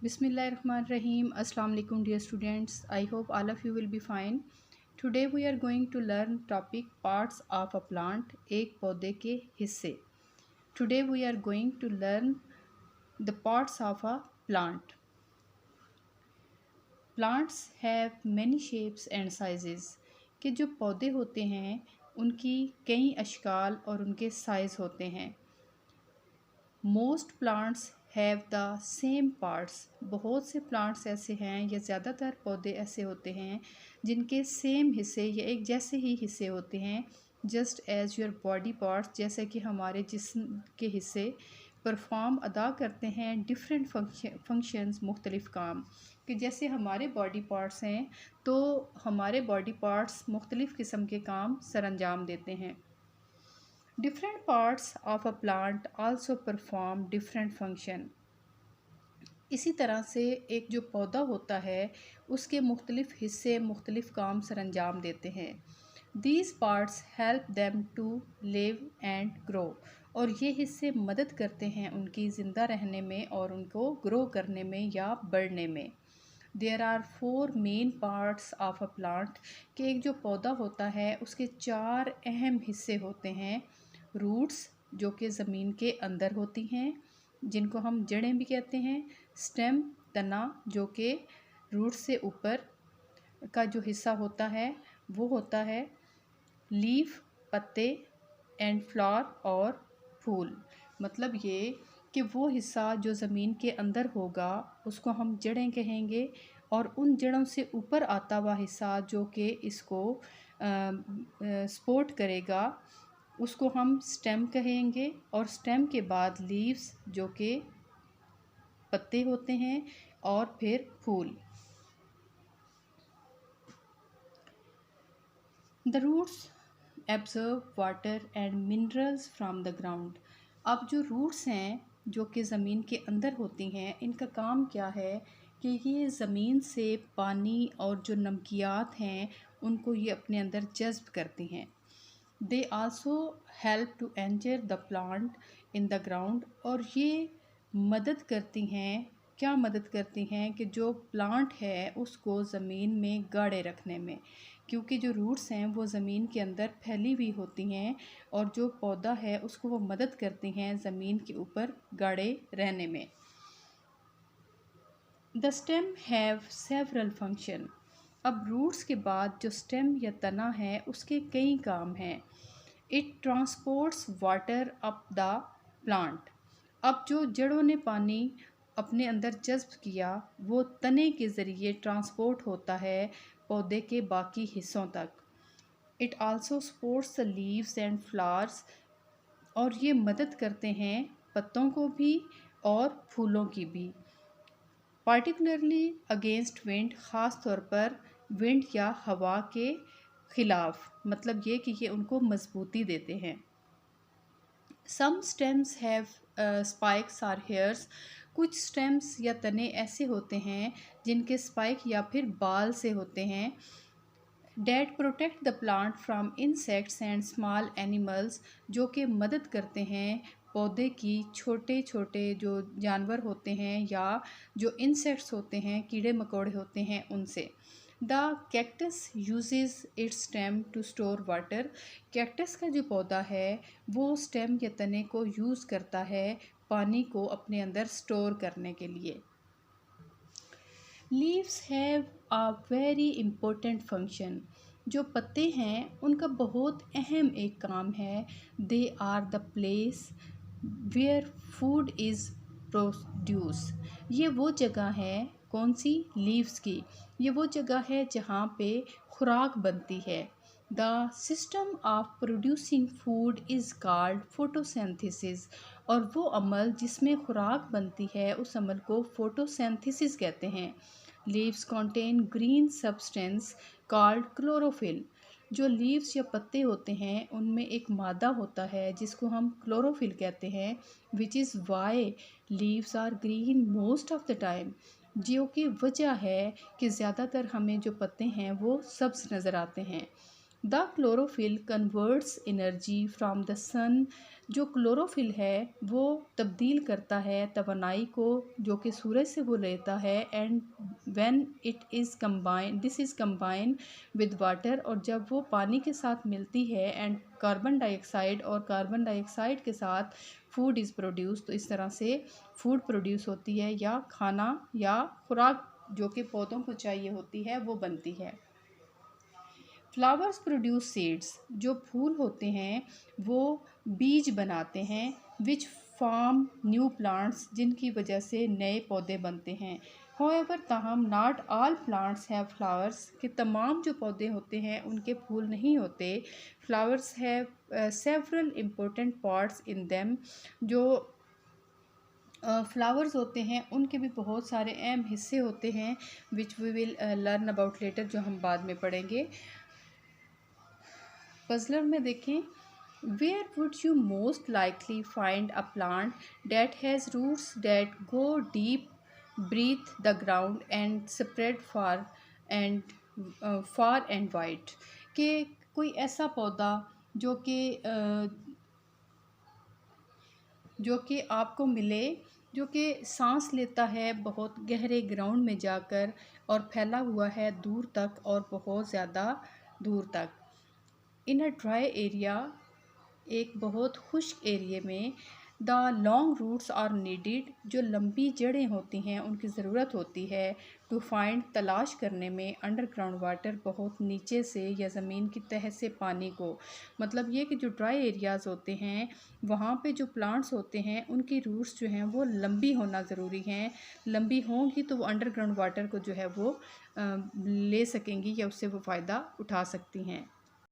Bismillahirrahmanirrahim. Assalamu alaikum dear students. I hope all of you will be fine. Today we are going to learn topic parts of a plant. एक पौधे के हिस्से. Today we are going to learn the parts of a plant. Plants have many shapes and sizes. कि जो पौधे होते हैं उनकी कई अशकाल और उनके साइज़ होते हैं. Most plants have the same parts. बहुत से प्लांट्स ऐसे हैं या ज़्यादातर पौधे ऐसे होते हैं जिनके सेम हिस्से या एक जैसे ही हिस्से होते हैं. Just as your body parts, जैसे कि हमारे जिस्म के हिस्से परफॉर्म अदा करते हैं डिफरेंट फंक्शंस, मुख्तलिफ़ काम. कि जैसे हमारे बॉडी पार्ट्स हैं तो हमारे बॉडी पार्ट्स मुख्तलिफ़ किस्म के काम सरअंजाम देते हैं. Different parts of a plant also perform different function. इसी तरह से एक जो पौधा होता है उसके मुख्तलिफ़ हिस्से मुख्तलिफ़ काम सरअंजाम देते हैं. These parts help them to live and grow. और ये हिस्से मदद करते हैं उनकी ज़िंदा रहने में और उनको ग्रो करने में या बढ़ने में. There are four main parts of a plant. कि एक जो पौधा होता है उसके चार अहम हिस्से होते हैं. रूट्स, जो कि ज़मीन के अंदर होती हैं, जिनको हम जड़ें भी कहते हैं. स्टेम, तना, जो कि रूट से ऊपर का जो हिस्सा होता है वो होता है. लीफ, पत्ते, एंड फ्लावर और फूल. मतलब ये कि वो हिस्सा जो ज़मीन के अंदर होगा उसको हम जड़ें कहेंगे और उन जड़ों से ऊपर आता हुआ हिस्सा जो कि इसको सपोर्ट करेगा उसको हम स्टेम कहेंगे. और स्टेम के बाद लीव्स, जो कि पत्ते होते हैं, और फिर फूल. The roots absorb water and minerals from the ground. अब जो रूट्स हैं जो कि ज़मीन के अंदर होती हैं, इनका काम क्या है कि ये ज़मीन से पानी और जो नमकियात हैं उनको ये अपने अंदर जज़्ब करती हैं. They also help to anchor the plant in the ground. और ये मदद करती हैं, क्या मदद करती हैं कि जो प्लांट है उसको ज़मीन में गाढ़े रखने में. क्योंकि जो रूट्स हैं वो ज़मीन के अंदर फैली हुई होती हैं और जो पौधा है उसको वो मदद करती हैं ज़मीन के ऊपर गाढ़े रहने में. The stem have several function. अब रूट्स के बाद जो स्टेम या तना है उसके कई काम हैं. It transports water up the plant. अब जो जड़ों ने पानी अपने अंदर जज़्ब किया वो तने के ज़रिए ट्रांसपोर्ट होता है पौधे के बाकी हिस्सों तक. It also supports the leaves and flowers. और ये मदद करते हैं पत्तों को भी और फूलों की भी. पार्टिकुलरली अगेंस्ट विंड, ख़ास तौर पर विंड या हवा के ख़िलाफ़. मतलब ये कि ये उनको मजबूती देते हैं. Some stems have spikes or hairs. कुछ स्टेम्स या तने ऐसे होते हैं जिनके स्पाइक या फिर बाल से होते हैं. That protect the plant from insects and small animals. जो कि मदद करते हैं पौधे की छोटे छोटे जो जानवर होते हैं या जो इंसेक्ट्स होते हैं, कीड़े मकोड़े होते हैं, उनसे. The cactus uses its stem to store water. Cactus का जो पौधा है वो स्टेम या तने को यूज़ करता है पानी को अपने अंदर स्टोर करने के लिए. Leaves have a very important function. जो पत्ते हैं उनका बहुत अहम एक काम है. They are the place where food is produce. ये वो जगह है, कौन सी? लीव्स की. ये वो जगह है जहाँ पे खुराक बनती है. The system of producing food is called photosynthesis. और वो अमल जिसमें खुराक बनती है उस अमल को फोटोसिंथेसिस कहते हैं. Leaves contain green substance called chlorophyll. जो लीव्स या पत्ते होते हैं उनमें एक मादा होता है जिसको हम क्लोरोफिल कहते हैं. Which is why leaves are green most of the time. जो कि वजह है कि ज़्यादातर हमें जो पत्ते हैं वो सब्ज नज़र आते हैं. The chlorophyll converts energy from the sun जो क्लोरोफिल है वो तब्दील करता है तवानाई को जो कि सूरज से वो लेता है, and when it is combine this is combine with water, और जब वो पानी के साथ मिलती है एंड कार्बन डाइऑक्साइड और कार्बन डाइऑक्साइड के साथ फूड इज़ प्रोड्यूस, तो इस तरह से फूड प्रोड्यूस होती है या खाना या खुराक जो कि पौधों को चाहिए होती है वो बनती है। फ्लावर्स प्रोड्यूस सीड्स, जो फूल होते हैं वो बीज बनाते हैं, विच फॉर्म न्यू प्लांट्स, जिनकी वजह से नए पौधे बनते हैं। होएवर ताहम not all plants have flowers, कि तमाम जो पौधे होते हैं उनके फूल नहीं होते। Flowers have several important parts in them, जो फ्लावर्स होते हैं उनके भी बहुत सारे अहम हिस्से होते हैं, which we will learn about later, जो हम बाद में पढ़ेंगे। पजलर में देखें, where would you most likely find a plant that has roots that go deep breath the ground and spread and far and wide, कि कोई ऐसा पौधा जो कि आपको मिले, जो कि सांस लेता है बहुत गहरे ग्राउंड में जाकर और फैला हुआ है दूर तक और बहुत ज़्यादा दूर तक। इन अ ड्राई एरिया, एक बहुत खुश्क एरिए में, the long roots are needed, जो लंबी जड़ें होती हैं उनकी ज़रूरत होती है, टू फाइंड, तलाश करने में, अंडरग्राउंड वाटर, बहुत नीचे से या ज़मीन की तह से पानी को। मतलब ये कि जो ड्राई एरियाज़ होते हैं वहाँ पे जो प्लांट्स होते हैं उनकी रूट्स जो हैं वो लंबी होना ज़रूरी हैं, लंबी होंगी तो वो अंडरग्राउंड वाटर को जो है वो ले सकेंगी या उससे वो फ़ायदा उठा सकती हैं।